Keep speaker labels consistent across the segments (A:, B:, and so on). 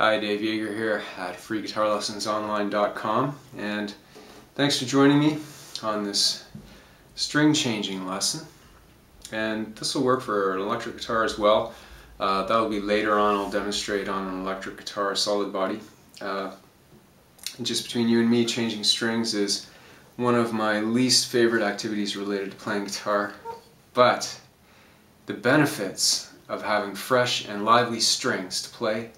A: Hi, Dave Yeager here at freeguitarlessonsonline.com, and thanks for joining me on this string changing lesson. And this will work for an electric guitar as well. That'll be later on. I'll demonstrate on an electric guitar, solid body. Just between you and me, changing strings is one of my least favorite activities related to playing guitar, but the benefits of having fresh and lively strings to play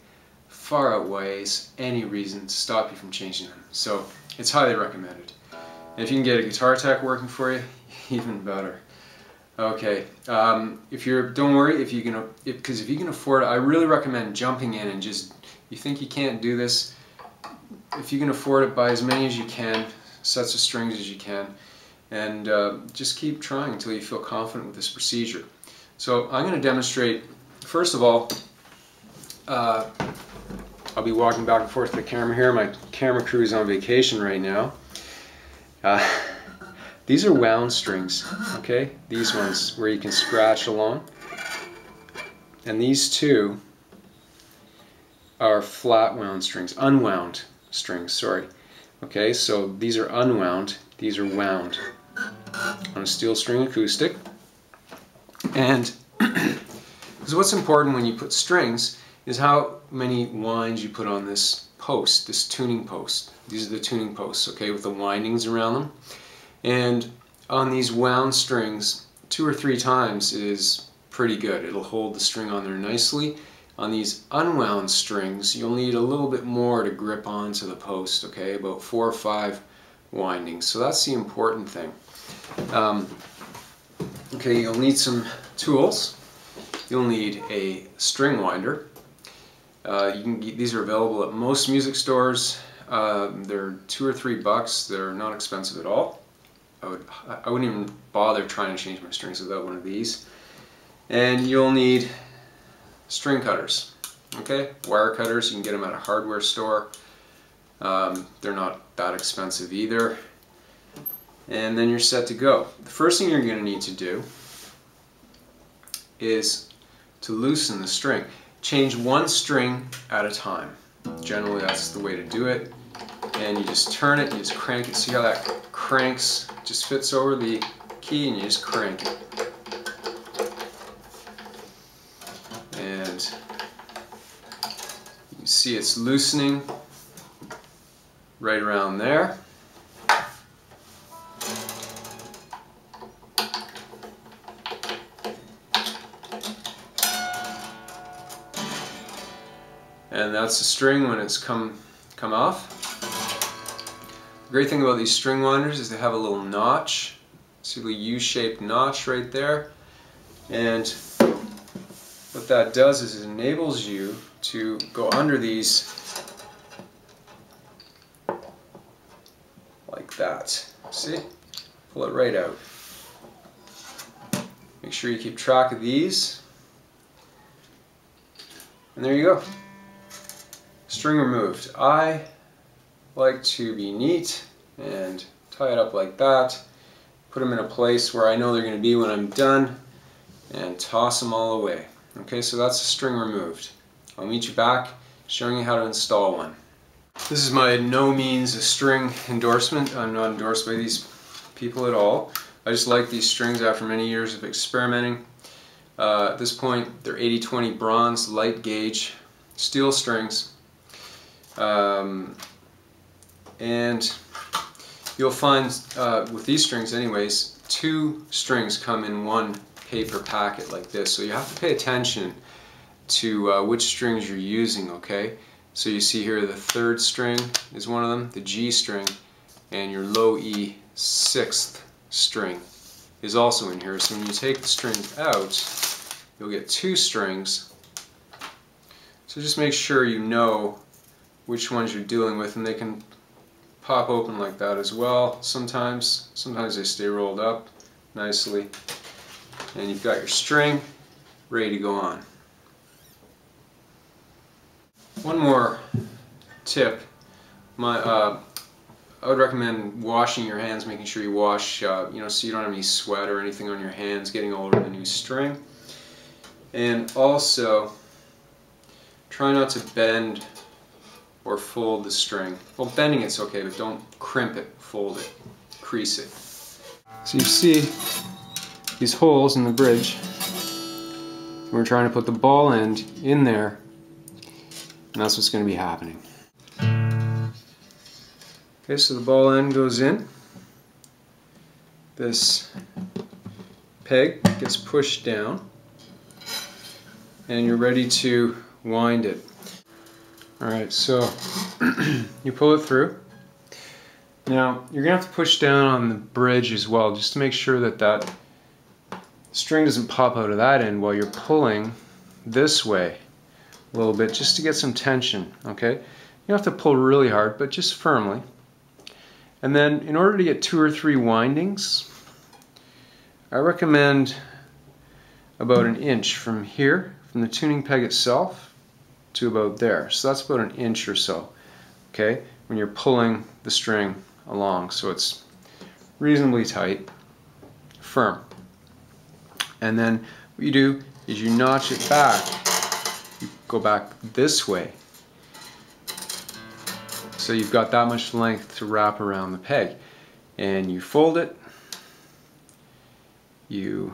A: far outweighs any reason to stop you from changing them. So it's highly recommended. And if you can get a guitar tech working for you, even better. Okay, don't worry because if you can afford it, I really recommend jumping in and just, you think you can't do this, if you can afford it, buy as many as you can, sets of strings as you can, and just keep trying until you feel confident with this procedure. So I'm going to demonstrate, first of all, I'll be walking back and forth to the camera here. My camera crew is on vacation right now. These are wound strings, okay? These ones where you can scratch along. And these two are flat wound strings, unwound strings, sorry. Okay, so these are unwound, these are wound on a steel string acoustic. And because what's important when you put strings is how many winds you put on this post, this tuning post. These are the tuning posts, okay, with the windings around them. And on these wound strings, 2 or 3 times is pretty good. It'll hold the string on there nicely. On these unwound strings, you'll need a little bit more to grip onto the post, okay, about 4 or 5 windings. So that's the important thing. Okay, you'll need some tools. You'll need a string winder. These are available at most music stores. They're $2 or $3. They're not expensive at all. I wouldn't even bother trying to change my strings without one of these. And you'll need string cutters. Okay, wire cutters. You can get them at a hardware store. They're not that expensive either. And then you're set to go. The first thing you're going to need to do is to loosen the string. Change one string at a time. Generally that's the way to do it. And you just turn it, you just crank it. See how that cranks, just fits over the key, and you just crank it. And you see it's loosening right around there. And that's the string when it's come off. The great thing about these string winders is they have a little notch. See the U-shaped notch right there. And what that does is it enables you to go under these like that. See? Pull it right out. Make sure you keep track of these. And there you go. String removed. I like to be neat and tie it up like that, put them in a place where I know they're going to be when I'm done, and toss them all away. Okay, so that's the string removed. I'll meet you back showing you how to install one. This is by no means a string endorsement. I'm not endorsed by these people at all. I just like these strings after many years of experimenting. At this point, they're 80/20 bronze, light gauge, steel strings. And you'll find with these strings anyways, 2 strings come in one paper packet like this, so you have to pay attention to which strings you're using, okay? So you see here the 3rd string is one of them, the G string, and your low E 6th string is also in here. So when you take the strings out, you'll get 2 strings. So just make sure you know which ones you're dealing with, and they can pop open like that as well sometimes. Sometimes they stay rolled up nicely. And you've got your string ready to go on. One more tip. I would recommend washing your hands, making sure you wash, so you don't have any sweat or anything on your hands getting all over the new string. And also, try not to bend or fold the string. Well, bending it's okay, but don't crimp it, fold it, crease it. So you see these holes in the bridge. We're trying to put the ball end in there, and that's what's going to be happening. Okay, so the ball end goes in. This peg gets pushed down, and you're ready to wind it. Alright, so you pull it through. Now, you're going to have to push down on the bridge as well, just to make sure that that string doesn't pop out of that end while you're pulling this way a little bit, just to get some tension, okay? You don't have to pull really hard, but just firmly. And then, in order to get 2 or 3 windings, I recommend about an inch from here, from the tuning peg itself, to about there. So that's about an inch or so, okay, when you're pulling the string along, so it's reasonably tight, firm. And then what you do is you notch it back. You go back this way, so you've got that much length to wrap around the peg, and you fold it, you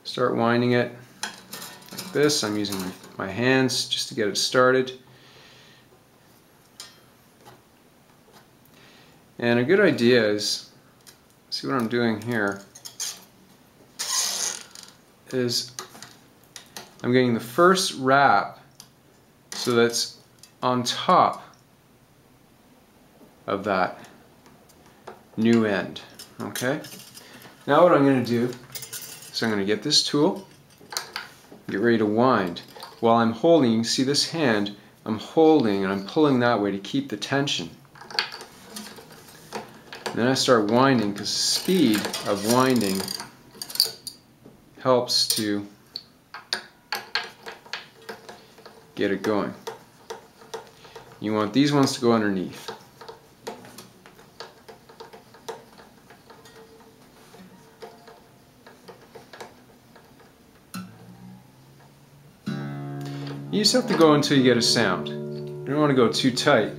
A: start winding it like this. I'm using my hands just to get it started. And a good idea is, see what I'm doing here, is I'm getting the first wrap so that's on top of that new end. Okay? Now what I'm going to do is I'm going to get this tool, get ready to wind. While I'm holding, you can see this hand, I'm holding and I'm pulling that way to keep the tension. And then I start winding, because the speed of winding helps to get it going. You want these ones to go underneath. You just have to go until you get a sound. You don't want to go too tight.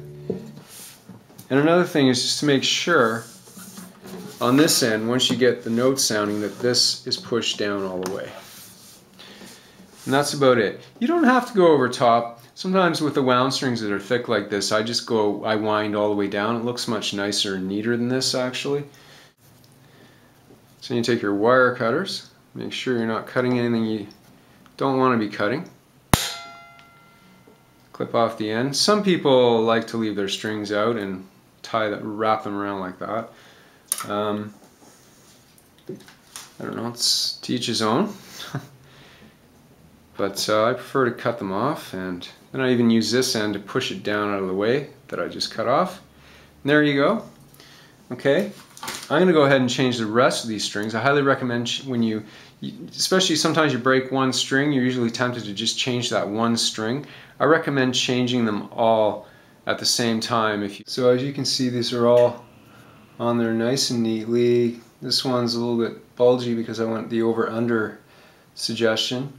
A: And another thing is just to make sure on this end, once you get the note sounding, that this is pushed down all the way. And that's about it. You don't have to go over top. Sometimes with the wound strings that are thick like this, I wind all the way down. It looks much nicer and neater than this, actually. So you take your wire cutters, make sure you're not cutting anything you don't want to be cutting. Clip off the end. Some people like to leave their strings out and wrap them around like that. I don't know, it's to each his own. But I prefer to cut them off, and then I even use this end to push it down out of the way that I just cut off. And there you go. Okay, I'm going to go ahead and change the rest of these strings. I highly recommend when especially sometimes you break one string, you're usually tempted to just change that one string. I recommend changing them all at the same time. So as you can see, these are all on there nice and neatly. This one's a little bit bulgy because I went the over-under suggestion.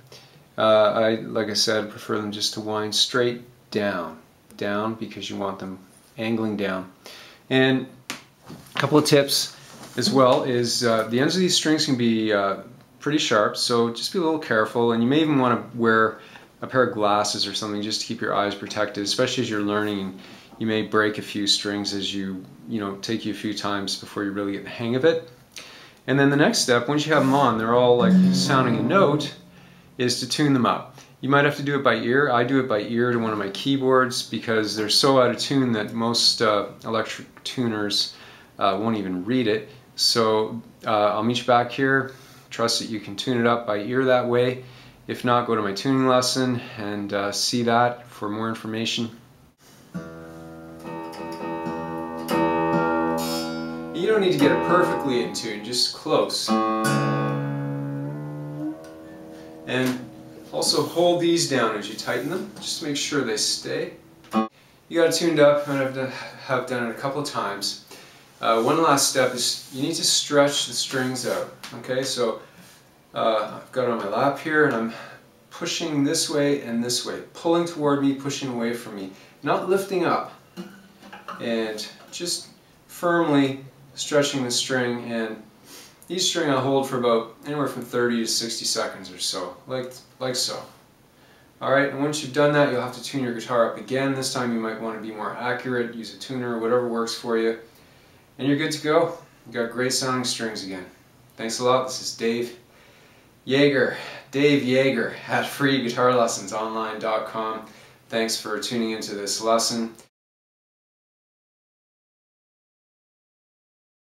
A: Like I said, prefer them just to wind straight down because you want them angling down. And a couple of tips as well is the ends of these strings can be pretty sharp, so just be a little careful, and you may even want to wear a pair of glasses or something just to keep your eyes protected, especially as you're learning. You may break a few strings as take you a few times before you really get the hang of it. And then the next step, once you have them on, they're all like sounding a note, is to tune them up. You might have to do it by ear. I do it by ear to one of my keyboards because they're so out of tune that most electric tuners won't even read it. So I'll meet you back here. Trust that you can tune it up by ear that way. If not, go to my tuning lesson and see that for more information. You don't need to get it perfectly in tune, just close. And also hold these down as you tighten them, just to make sure they stay. You got it tuned up, and I've have done it a couple of times. One last step is you need to stretch the strings out. Okay, so I've got it on my lap here, and I'm pushing this way and this way, pulling toward me, pushing away from me, not lifting up, and just firmly stretching the string. And each string I'll hold for about anywhere from 30 to 60 seconds or so, like so. Alright, and once you've done that, you'll have to tune your guitar up again. This time you might want to be more accurate, use a tuner, whatever works for you, and you're good to go. You got great sounding strings again. Thanks a lot. This is Dave Yeager at freeguitarlessonsonline.com. Thanks for tuning into this lesson.